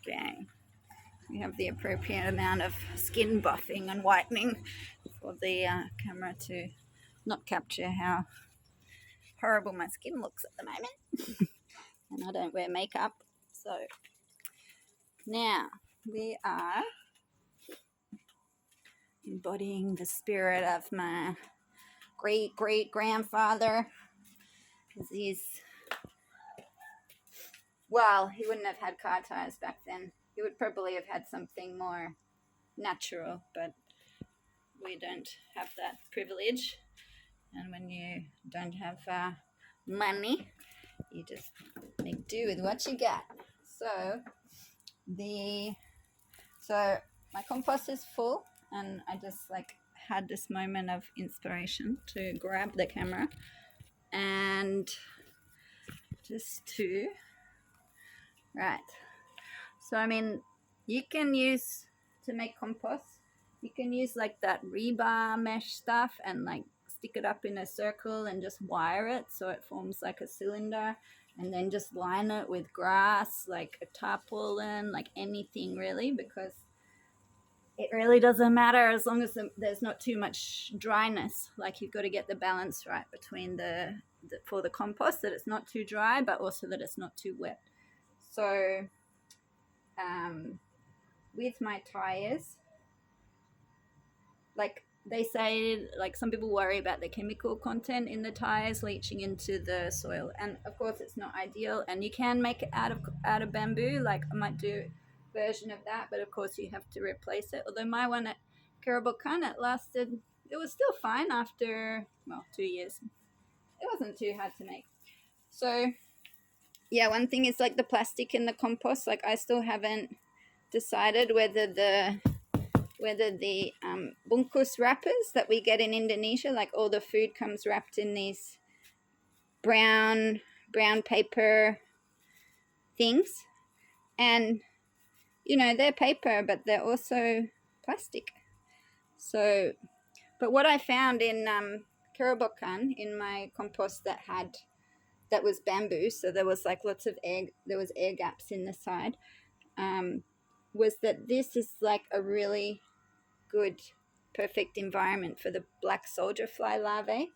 Okay. We have the appropriate amount of skin buffing and whitening for the camera to not capture how horrible my skin looks at the moment. And I don't wear makeup. So now we are embodying the spirit of my great grandfather. Well, he wouldn't have had car tires back then. He would probably have had something more natural, but we don't have that privilege. And when you don't have money, you just make do with what you got. So my compost is full, and I just had this moment of inspiration to grab the camera and just to so I mean, you can use to make compost, you can use like that rebar mesh stuff and stick it up in a circle and just wire it so it forms like a cylinder, and then just line it with grass, like a tarpaulin, like anything really, because it really doesn't matter as long as there's not too much dryness. Like, you've got to get the balance right between for the compost, that it's not too dry but also that it's not too wet. So with my tyres, like they say, like some people worry about the chemical content in the tyres leaching into the soil, and of course it's not ideal, and you can make it out of bamboo. Like I might do a version of that, but of course you have to replace it. Although my one at Karabokan, it was still fine after 2 years. It wasn't too hard to make. So yeah, one thing is like the plastic in the compost. Like I still haven't decided whether the bungkus wrappers that we get in Indonesia, like all the food comes wrapped in these brown paper things, and they're paper but they're also plastic. So but what I found in Karabokan, in my compost that was bamboo, so there was like lots of air gaps in the side, was that this is like a really good, perfect environment for the black soldier fly larvae.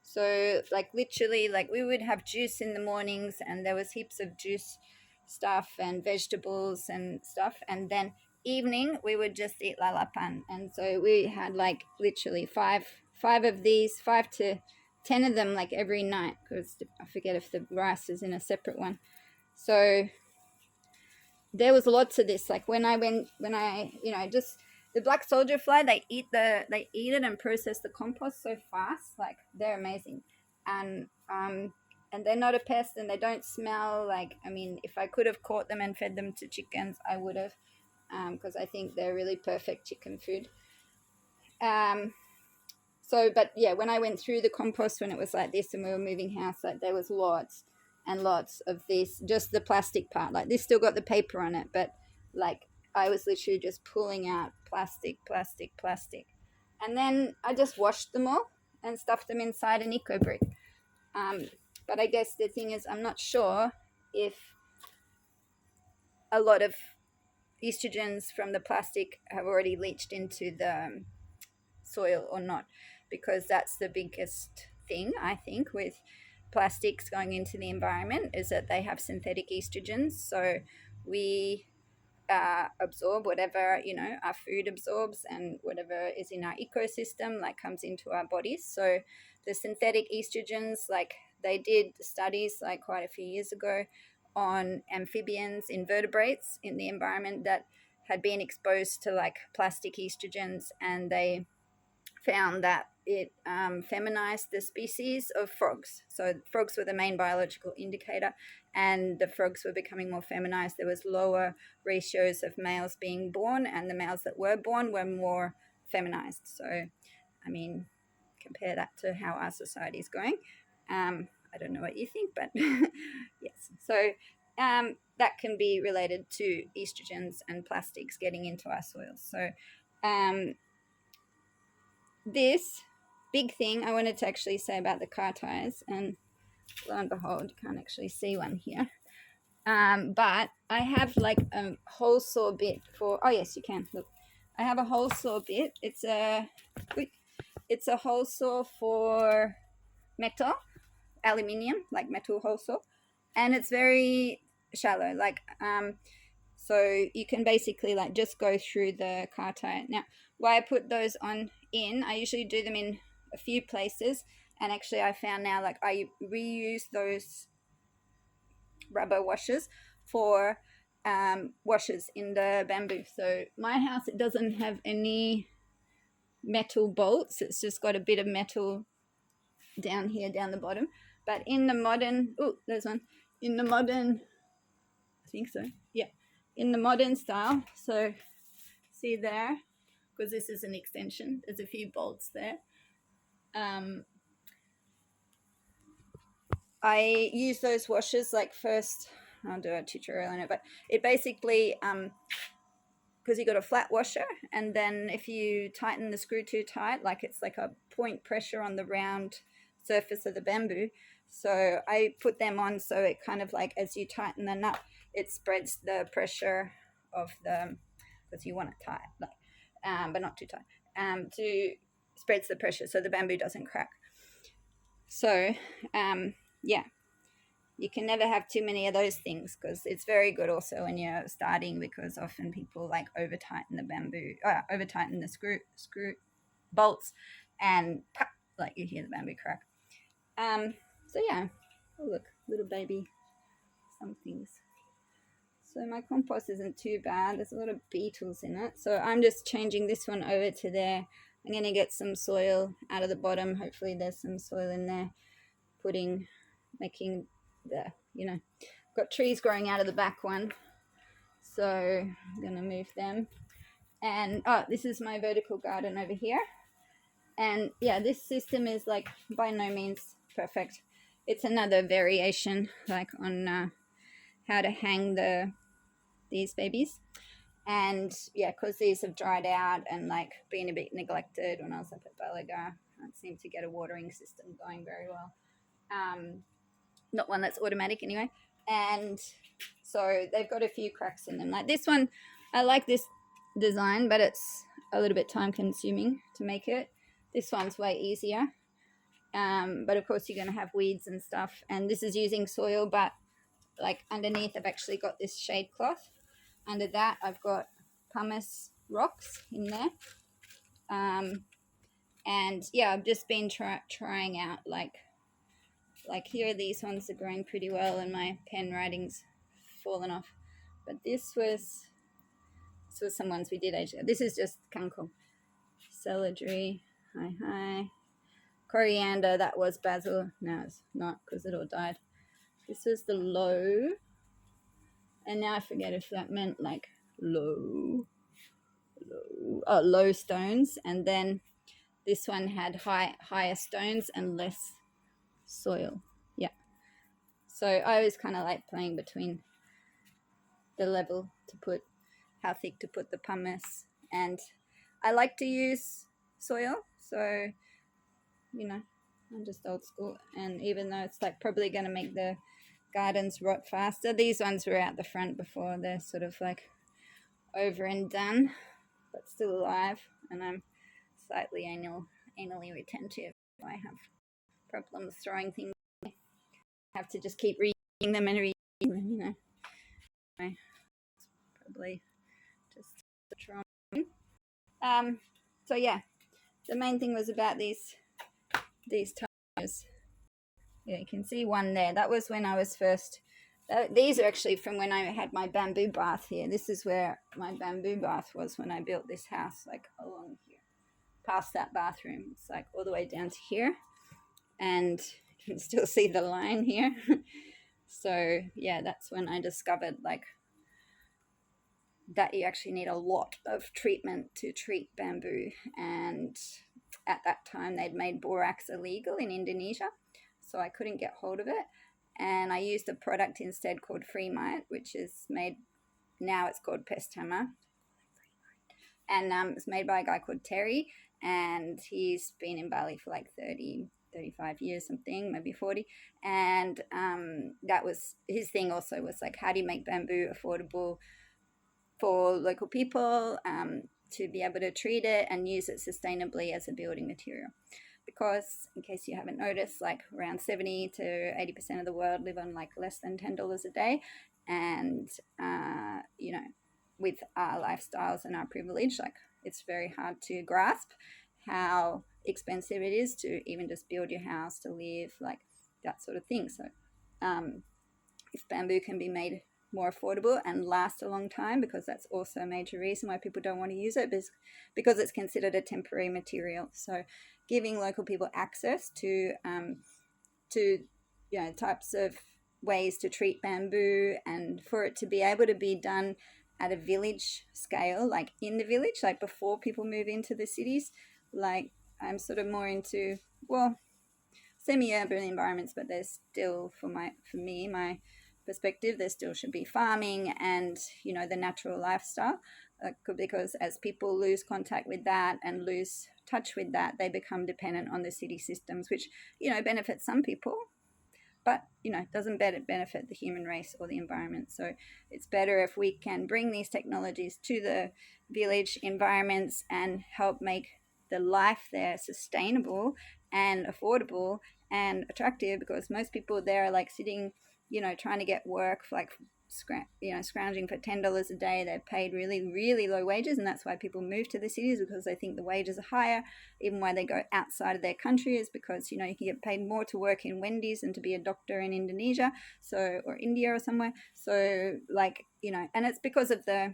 So like literally, like we would have juice in the mornings, and there was heaps of juice stuff and vegetables and stuff, and then evening we would just eat lalapan. And so we had like literally five of these, 5 to 10 of them, like every night, because I forget if the rice is in a separate one. So there was lots of this. Like when I just the black soldier fly, they eat it and process the compost so fast. Like they're amazing, and they're not a pest, and they don't smell. Like, I mean, if I could have caught them and fed them to chickens, I would have, because I think they're really perfect chicken food. So, but yeah, when I went through the compost when it was like this and we were moving house, like there was lots and lots of this, just the plastic part. Like this still got the paper on it, but like I was literally just pulling out plastic. And then I just washed them all and stuffed them inside an eco brick. But I guess the thing is, I'm not sure if a lot of estrogens from the plastic have already leached into the soil or not, because that's the biggest thing, I think, with plastics going into the environment, is that they have synthetic estrogens. So we absorb whatever our food absorbs, and whatever is in our ecosystem like comes into our bodies. So the synthetic estrogens, like they did studies like quite a few years ago on amphibians, invertebrates in the environment that had been exposed to like plastic estrogens, and they found that it feminized the species of frogs. So frogs were the main biological indicator, and the frogs were becoming more feminized. There was lower ratios of males being born, and the males that were born were more feminized. So, I mean, compare that to how our society is going. I don't know what you think, but yes. So that can be related to estrogens and plastics getting into our soils. So this big thing I wanted to actually say about the car tires, and lo and behold, you can't actually see one here, But I have like a hole saw bit for, oh yes, you can, look. I have a hole saw bit. It's a hole saw for metal, aluminium, like metal hole saw. And it's very shallow, like, so you can basically like just go through the car tire. Now, why I put those on in, I usually do them in a few places. And actually I found now, like, I reuse those rubber washers for washers in the bamboo. So my house, it doesn't have any metal bolts. It's just got a bit of metal down here, down the bottom. But in the modern, oh, there's one. In the modern, I think so, yeah. In the modern style, so see there, because this is an extension, there's a few bolts there. I use those washers like first, I'll do a tutorial on it, but it basically, because you got a flat washer, and then if you tighten the screw too tight, like it's like a point pressure on the round surface of the bamboo. So I put them on so it kind of like, as you tighten the nut, it spreads the pressure of the, because you want it tight, like, but not too tight, to spreads the pressure so the bamboo doesn't crack. So yeah, you can never have too many of those things, because it's very good also when you're starting, because often people like over tighten the bamboo, over tighten the screw bolts, and pop, like you hear the bamboo crack. So yeah, oh look, little baby somethings. So my compost isn't too bad. There's a lot of beetles in it, so I'm just changing this one over to there. I'm going to get some soil out of the bottom. Hopefully there's some soil in there, making the, you know, got trees growing out of the back one, so I'm going to move them. And this is my vertical garden over here. And yeah, this system is like by no means perfect. It's another variation like on how to hang these babies. And yeah, because these have dried out and like been a bit neglected when I was up at Balaga, can't seem to get a watering system going very well. Not one that's automatic anyway. And so they've got a few cracks in them. Like this one, I like this design, but it's a little bit time consuming to make it. This one's way easier. But of course you're going to have weeds and stuff. And this is using soil, but like underneath I've actually got this shade cloth. Under that I've got pumice rocks in there. And yeah, I've just been trying out like here, these ones are growing pretty well and my pen writing's fallen off. But this was some ones we did age ago. This is just kangkong, celery, hi, coriander, that was basil. No, it's not, because it all died. This was the low, and now I forget if that meant like low stones. And then this one had higher stones and less soil. Yeah, so I was kind of like playing between the level to put, how thick to put the pumice, and I like to use soil, so you know, I'm just old school. And even though it's like probably going to make the gardens rot faster, these ones were out the front before, they're sort of like over and done but still alive, and I'm slightly anally retentive. I have problems throwing things. I have to just keep reading them and reading them, you know. I probably just trying. So yeah, the main thing was about these tires. Yeah, you can see one there. That was when I was first. These are actually from when I had my bamboo bath here. This is where my bamboo bath was when I built this house, like along here, past that bathroom. It's like all the way down to here, and you can still see the line here. So yeah, that's when I discovered like that you actually need a lot of treatment to treat bamboo. And at that time they'd made borax illegal in Indonesia, so I couldn't get hold of it. And I used a product instead called Freemite, which is made, now it's called Pest Hammer. And it's made by a guy called Terry, and he's been in Bali for like 30 35 years, something, maybe 40. And that was his thing also, was like, how do you make bamboo affordable for local people, to be able to treat it and use it sustainably as a building material. Because, in case you haven't noticed, like around 70 to 80% of the world live on like less than $10 a day. And, you know, with our lifestyles and our privilege, like it's very hard to grasp how expensive it is to even just build your house, to live, like that sort of thing. So if bamboo can be made more affordable and last a long time, because that's also a major reason why people don't want to use it, because it's considered a temporary material. So giving local people access to you know, types of ways to treat bamboo, and for it to be able to be done at a village scale, like in the village, like before people move into the cities. Like I'm sort of more into, well, semi-urban environments, but there's still, for me, my perspective, there still should be farming and, you know, the natural lifestyle, because as people lose contact with that and lose touch with that, they become dependent on the city systems, which, you know, benefits some people, but, you know, doesn't benefit the human race or the environment. So it's better if we can bring these technologies to the village environments and help make the life there sustainable and affordable and attractive, because most people there are like sitting, you know, trying to get work for like, scrounging for $10 a day. They're paid really, really low wages, and that's why people move to the cities, because they think the wages are higher. Even why they go outside of their country is because, you know, you can get paid more to work in Wendy's than to be a doctor in Indonesia, so, or India or somewhere. So, like, you know, and it's because of the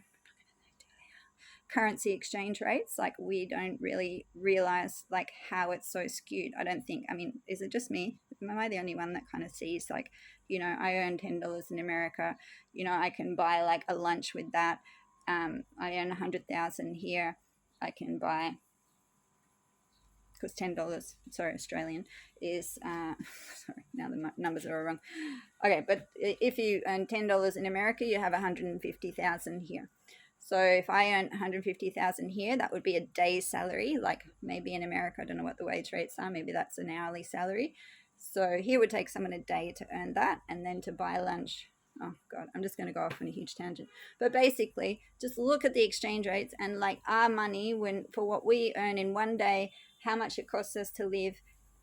currency exchange rates. Like, we don't really realize like how it's so skewed. I don't think, I mean, is it just me? Am I the only one that kind of sees like, you know, I earn $10 in America, you know, I can buy like a lunch with that. I earn 100,000 here, I can buy, because $10, sorry, Australian is sorry, now the numbers are all wrong. Okay, but if you earn $10 in America, you have 150,000 here. So if I earn 150,000 here, that would be a day's salary. Like maybe in America, I don't know what the wage rates are, maybe that's an hourly salary. So here would take someone a day to earn that, and then to buy lunch. Oh God, I'm just going to go off on a huge tangent. But basically, just look at the exchange rates and like our money, when for what we earn in one day, how much it costs us to live.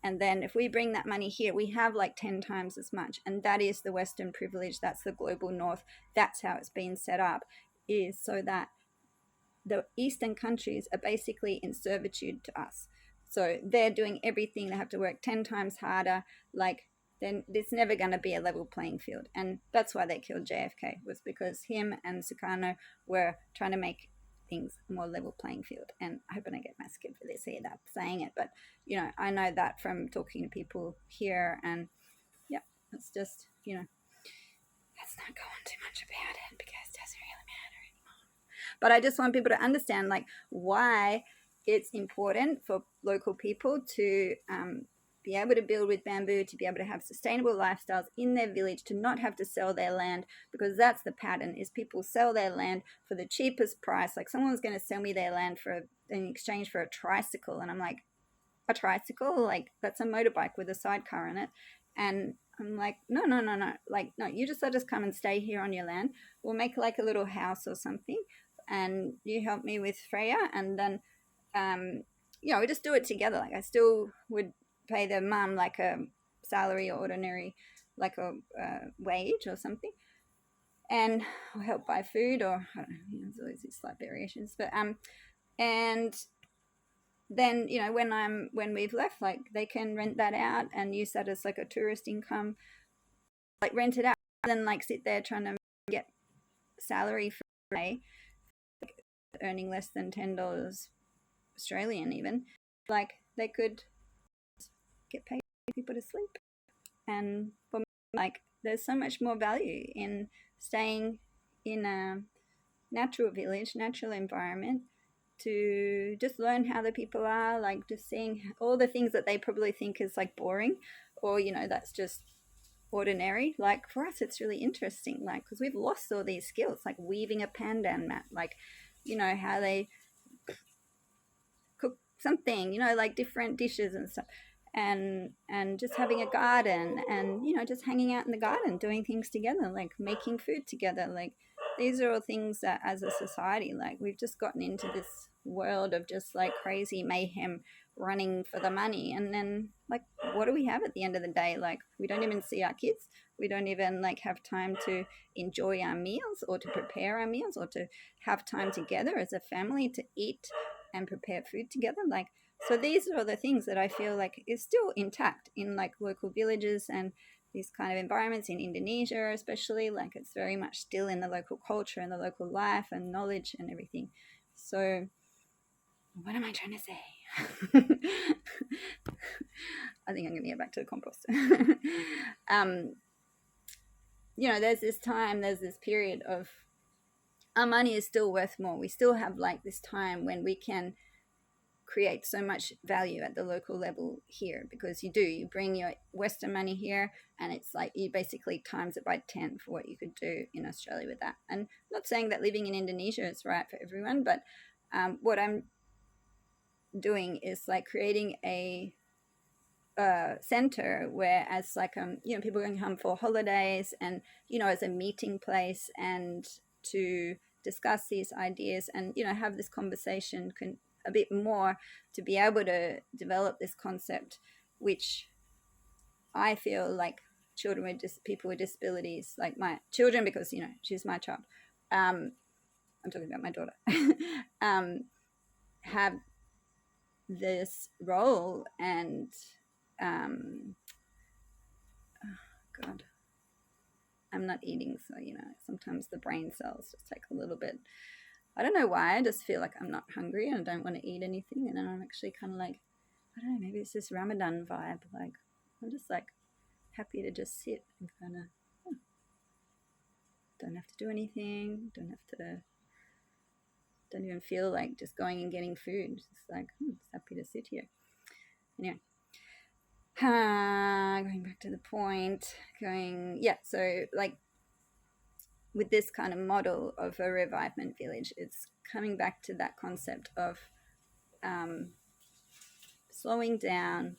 And then if we bring that money here, we have like 10 times as much. And that is the Western privilege. That's the global North. That's how it's been set up, is so that the Eastern countries are basically in servitude to us. So they're doing everything. They have to work 10 times harder. Like, then there's never going to be a level playing field. And that's why they killed JFK, was because him and Sukarno were trying to make things more level playing field. And I hope I don't get massacred for this here, that saying it, but, you know, I know that from talking to people here. And yeah, it's just, you know, let's not go on too much about it, because it doesn't really matter anymore. But I just want people to understand like why it's important for local people to be able to build with bamboo, to be able to have sustainable lifestyles in their village, to not have to sell their land, because that's the pattern, is people sell their land for the cheapest price. Like someone's going to sell me their land in exchange for a tricycle, and I'm like, a tricycle? Like, that's a motorbike with a sidecar in it. And I'm like, no. Like, no, you just let us come and stay here on your land. We'll make like a little house or something, and you help me with Freya, and then you know, we just do it together. Like, I still would pay the mum like a salary or ordinary, like a wage or something, and I'll help buy food, or I don't know, you know, there's always these slight variations. But and then, you know, when we've left, like they can rent that out and use that as like a tourist income, like rent it out, and then like sit there trying to get salary for a day, like earning less than $10 Australian even. Like, they could get paid people to sleep. And for me, like, there's so much more value in staying in a natural village, natural environment, to just learn how the people are, like just seeing all the things that they probably think is like boring, or, you know, that's just ordinary. Like, for us it's really interesting, like, because we've lost all these skills, like weaving a pandan mat, like, you know, how they cook something, you know, like different dishes and stuff. and just having a garden, and just hanging out in the garden, doing things together, like making food together. Like, these are all things that as a society, like, we've just gotten into this world of just like crazy mayhem, running for the money. And then, like, what do we have at the end of the day? Like, we don't even see our kids. We don't even like have time to enjoy our meals, or to prepare our meals, or to have time together as a family to eat and prepare food together. Like, so these are the things that I feel like is still intact in like local villages and these kind of environments in Indonesia, especially. Like, it's very much still in the local culture and the local life and knowledge and everything. So what am I trying to say? I think I'm going to get back to the compost. There's this period of our money is still worth more. We still have like this time when we can create so much value at the local level here, because you bring your Western money here, and it's like you basically times it by 10 for what you could do in Australia with that. And I'm not saying that living in Indonesia is right for everyone, but what I'm doing is like creating a center where, as like people can come for holidays, and as a meeting place, and to discuss these ideas, and have this conversation a bit more, to be able to develop this concept, which I feel like people with disabilities, like my children, because she's my child, I'm talking about my daughter, have this role. And oh God, I'm not eating, so sometimes the brain cells just take a little bit. I don't know why, I just feel like I'm not hungry and I don't want to eat anything, and then I'm actually kind of like, I don't know, maybe it's this Ramadan vibe. Like, I'm just like happy to just sit and kind of don't have to do anything, don't even feel like just going and getting food. Just like, just happy to sit here. Anyway, going back to the point, so like with this kind of model of a revivement village, it's coming back to that concept of slowing down,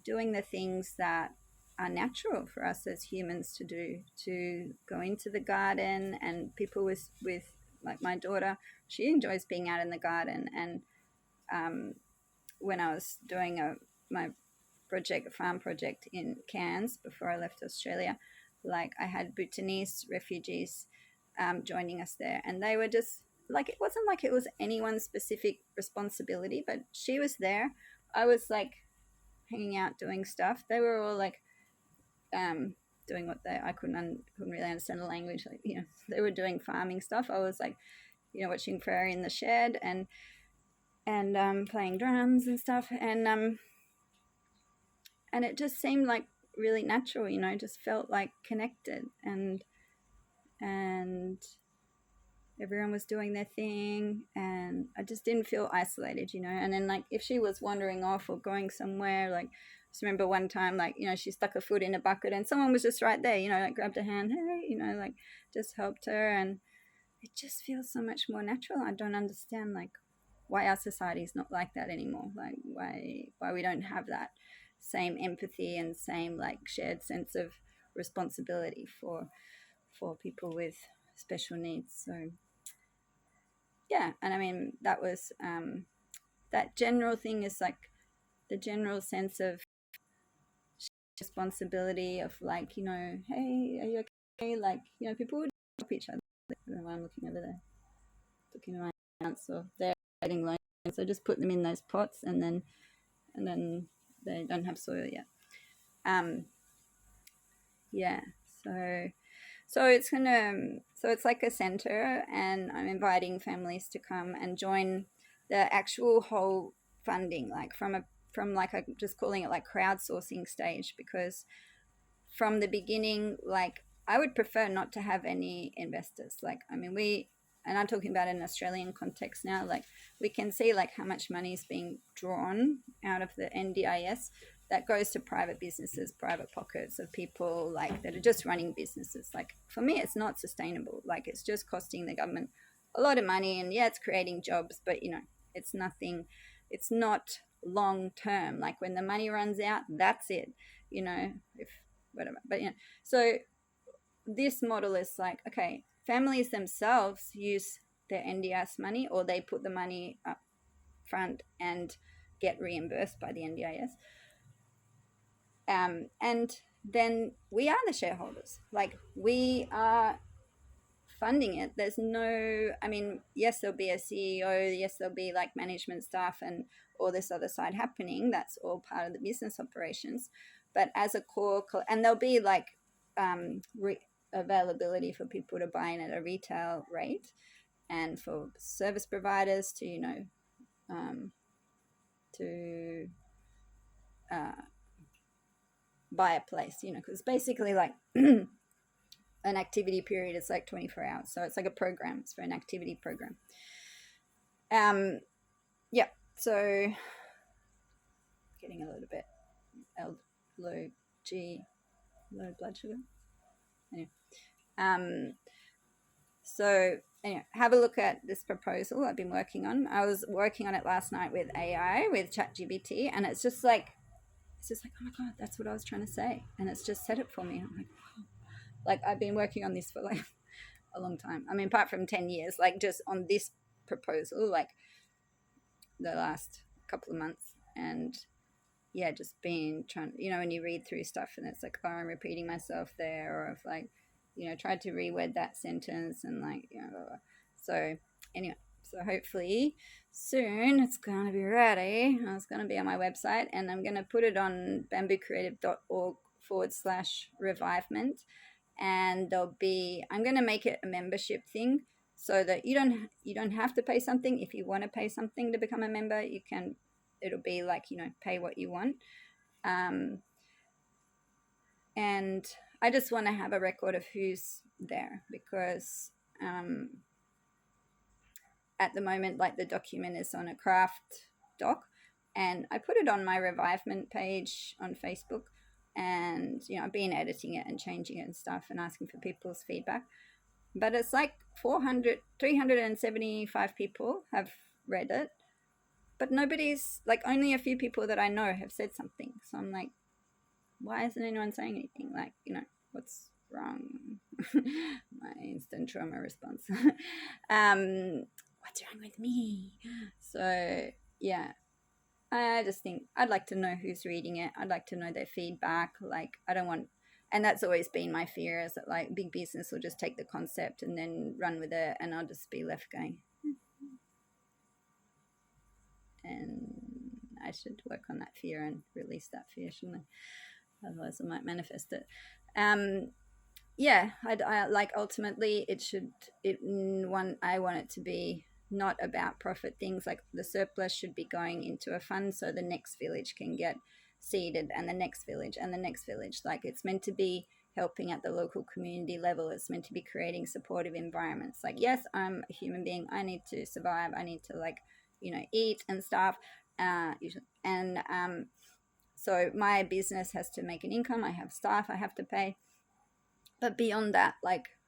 doing the things that are natural for us as humans to do, to go into the garden. And people with like my daughter, she enjoys being out in the garden. And when I was doing my farm project in Cairns before I left Australia, like, I had Bhutanese refugees joining us there, and they were just like, it wasn't like it was anyone's specific responsibility, but she was there. I was like hanging out doing stuff. They were all like doing what I couldn't really understand the language. Like, they were doing farming stuff. I was like, watching Prairie in the shed, and playing drums and stuff, and it just seemed like really natural. Just felt like connected, and everyone was doing their thing, and I just didn't feel isolated. And then, like, if she was wandering off or going somewhere, like, I just remember one time, like, she stuck her foot in a bucket and someone was just right there, like, grabbed her hand, hey, like, just helped her. And it just feels so much more natural. I don't understand, like, why our society is not like that anymore. Like, why we don't have that same empathy and same, like, shared sense of responsibility for people with special needs. So yeah, and I mean, that was that general thing is like the general sense of responsibility of, like, hey, are you okay? Like, people would help each other. I don't know why I'm looking over there, looking at my aunts, or they're getting loans, so just put them in those pots, and then they don't have soil yet. So it's like a center, and I'm inviting families to come and join the actual whole funding, like from like, I'm just calling it like crowdsourcing stage, because from the beginning, like, I would prefer not to have any investors. Like, I mean, and I'm talking about an Australian context now, like, we can see like how much money is being drawn out of the NDIS that goes to private businesses, private pockets of people, like, that are just running businesses. Like, for me, it's not sustainable. Like, it's just costing the government a lot of money, and yeah, it's creating jobs, but it's nothing. It's not long term. Like when the money runs out, that's it, you know, if whatever. But, you know, so this model is like, okay, families themselves use their NDIS money, or they put the money up front and get reimbursed by the NDIS. And then we are the shareholders. Like, we are funding it. There's no, I mean, yes, there'll be a CEO, yes, there'll be like management staff and all this other side happening. That's all part of the business operations. But as a core, and there'll be like availability for people to buy in at a retail rate, and for service providers to, you know, to buy a place, you know, because basically like an activity period is like 24 hours. So it's like a program. It's for an activity program. Yeah. So getting a little bit low blood sugar. Anyway. So anyway, have a look at this proposal I've been working on. I was working on it last night with AI, with ChatGPT, and it's just like, oh my God, that's what I was trying to say. And it's just said it for me. I'm like, wow. Like, I've been working on this for like a long time. I mean, apart from 10 years, like just on this proposal, like the last couple of months. And yeah, just been trying, you know, when you read through stuff and it's like, oh, I'm repeating myself there, or if like, you know, tried to reword that sentence and like, you know, blah, blah. So anyway, so hopefully soon it's going to be ready. It's going to be on my website, and I'm going to put it on bamboocreative.org/revivement. And there'll be, I'm going to make it a membership thing so that you don't have to pay something. If you want to pay something to become a member, you can. It'll be like, you know, pay what you want. And I just want to have a record of who's there, because at the moment, like, the document is on a craft doc, and I put it on my Revivement page on Facebook, and, you know, I've been editing it and changing it and stuff and asking for people's feedback. But it's like 375 people have read it, but nobody's, like, only a few people that I know have said something. So I'm like, why isn't anyone saying anything? Like, you know, what's wrong? My instant trauma response. What's wrong with me? So yeah, I just think I'd like to know who's reading it. I'd like to know their feedback. Like, I don't want, and that's always been my fear, is that like big business will just take the concept and then run with it, and I'll just be left going, and I should work on that fear and release that fear, shouldn't I? Otherwise I might manifest it. Yeah, I like, ultimately I want it to be not about profit things. Like, the surplus should be going into a fund so the next village can get seeded, and the next village and the next village. Like, it's meant to be helping at the local community level. It's meant to be creating supportive environments. Like, yes, I'm a human being. I need to survive. I need to, like, you know, eat and stuff. So my business has to make an income. I have staff I have to pay. But beyond that, like,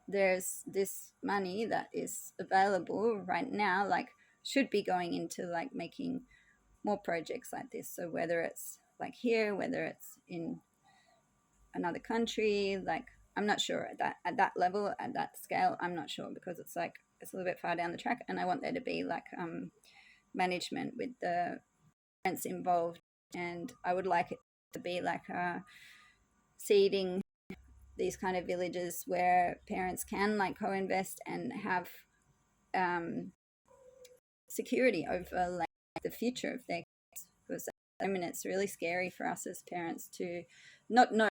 there's this money that is available right now, like, should be going into, like, making more projects like this. So whether it's like here, whether it's in another country, like, I'm not sure at that level, at that scale, I'm not sure, because it's like, it's a little bit far down the track, and I want there to be like management with the parents involved, and I would like it to be like seeding these kind of villages where parents can, like, co-invest and have security over, like, the future of their kids. Because, I mean, it's really scary for us as parents to not know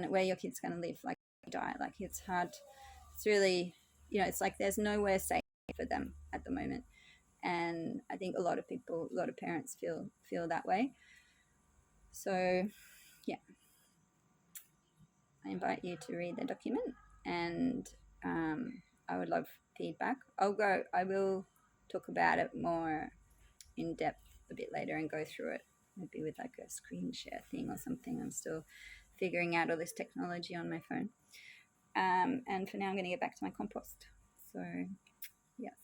where your kid's going to live, like, die. Like, it's hard. It's really, you know, it's like there's nowhere safe for them at the moment. And I think a lot of parents feel that way. So yeah, I invite you to read the document, and I would love feedback. I will talk about it more in depth a bit later and go through it, maybe with like a screen share thing or something. I'm still figuring out all this technology on my phone. And for now, I'm going to get back to my compost. So yes,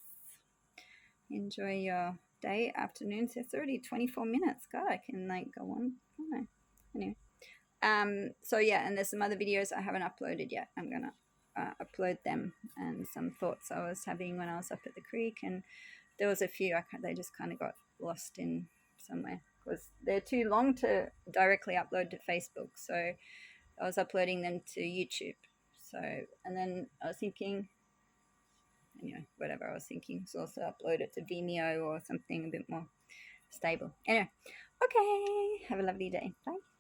enjoy your day, afternoon. So it's already 24 minutes. God, I can like go on. Oh, anyway. So yeah, and there's some other videos I haven't uploaded yet. I'm gonna upload them, and some thoughts I was having when I was up at the creek, and there was a few they just kind of got lost in somewhere because they're too long to directly upload to Facebook. So I was uploading them to YouTube. So, and then I was thinking, anyway, whatever I was thinking, so also upload it to Vimeo or something a bit more stable. Anyway, okay, have a lovely day. Bye.